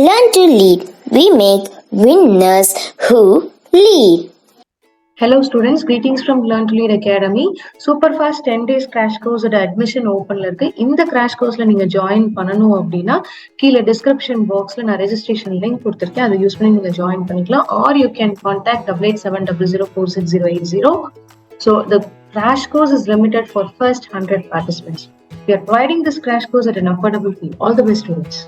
Learn to lead. We make winners who lead. Hello students, greetings from Learn to Lead Academy. Super fast 10 days crash course at admission open la irukku. இந்த crash course la நீங்க join பண்ணனும் அப்படினா கீழ description boxல நான் registration link கொடுத்திருக்கேன். அதை use பண்ணி நீங்க join பண்ணிக்கலாம், or you can contact 8870046080. So the crash course is limited for first 100 participants. We are providing this crash course at an affordable fee. All the best students.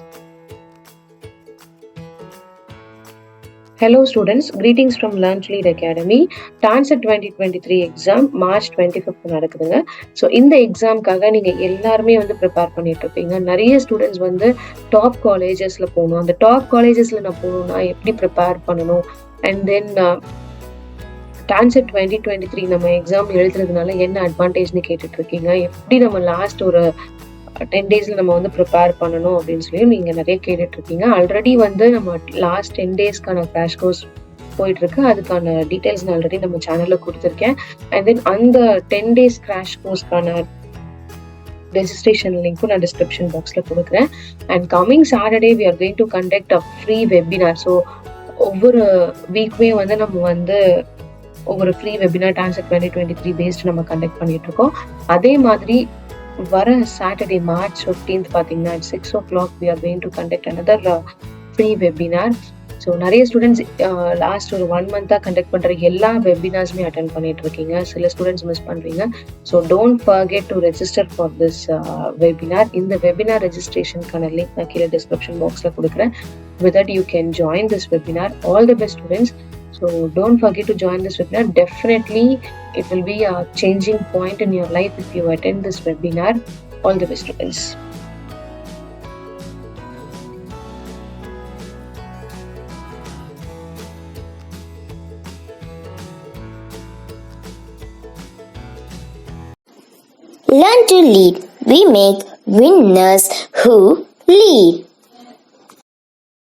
Hello students, greetings from Learn to Lead Academy. TANCET 2023 exam March 25th நடக்குதுங்க. So இந்த எக்ஸாம்க்காக நீங்கள் எல்லாருமே வந்து prepare பண்ணிட்டு இருப்பீங்க. நிறைய students வந்து top காலேஜஸில் போகணும், அந்த டாப் காலேஜஸில் நான் போகணும்னா எப்படி ப்ரிப்பேர் பண்ணணும், அண்ட் தென் TANCET 2023 நம்ம எக்ஸாம் எழுதுறதுனால என்ன அட்வான்டேஜ்னு கேட்டுட்டு இருக்கீங்க, எப்படி நம்ம லாஸ்ட் ஒரு 10 டேஸ்ல நம்ம வந்து ப்ரிப்பேர் பண்ணணும் அப்படின்னு சொல்லி நீங்க நிறைய கேட்டுட்டு இருக்கீங்க. ஆல்ரெடி வந்து நம்ம லாஸ்ட் 10 டேஸ்க்கான கிராஷ் கோர்ஸ் போயிட்டு இருக்கு, அதுக்கான டீடைல்ஸ் நான் ஆல்ரெடி நம்ம சேனல்ல கொடுத்துருக்கேன். அண்ட் தென் அந்த 10 டேஸ் கிராஷ் கோர்ஸ்க்கான ரெஜிஸ்ட்ரேஷன் லிங்க்கும் நான் டிஸ்கிரிப்ஷன் பாக்ஸ்ல கொடுக்குறேன். And coming Saturday we are going to conduct a free webinar. So ஒவ்வொரு வீக்குமே வந்து நம்ம வந்து ஒவ்வொரு ஃப்ரீ வெபினார் TANCET 2023 பேஸ்ட் நம்ம கண்டக்ட் பண்ணிட்டு இருக்கோம். அதே மாதிரி வர சாட்டர்டே மார்ச் 15th பார்த்தீங்கன்னா at 6 o'clock we are going to conduct another free webinar. So நிறைய ஸ்டூடெண்ட்ஸ் லாஸ்ட் ஒரு 1 month கண்டக்ட் பண்ணுற எல்லா வெபினார்ஸுமே அட்டென்ட் பண்ணிட்டு இருக்கீங்க, சில ஸ்டூடெண்ட்ஸ் மிஸ் பண்ணுறீங்க. So don't forget to register for this webinar. இந்த வெபினார் ரெஜிஸ்ட்ரேஷனுக்கான லிங்க் நான் கீழே டிஸ்கிரிப்ஷன் பாக்ஸில் கொடுக்குறேன். With that you can join this webinar. All the best students. So don't forget to join this webinar. Definitely it will be a changing point in your life if you attend this webinar. All the best students. Learn to lead. We make winners who lead.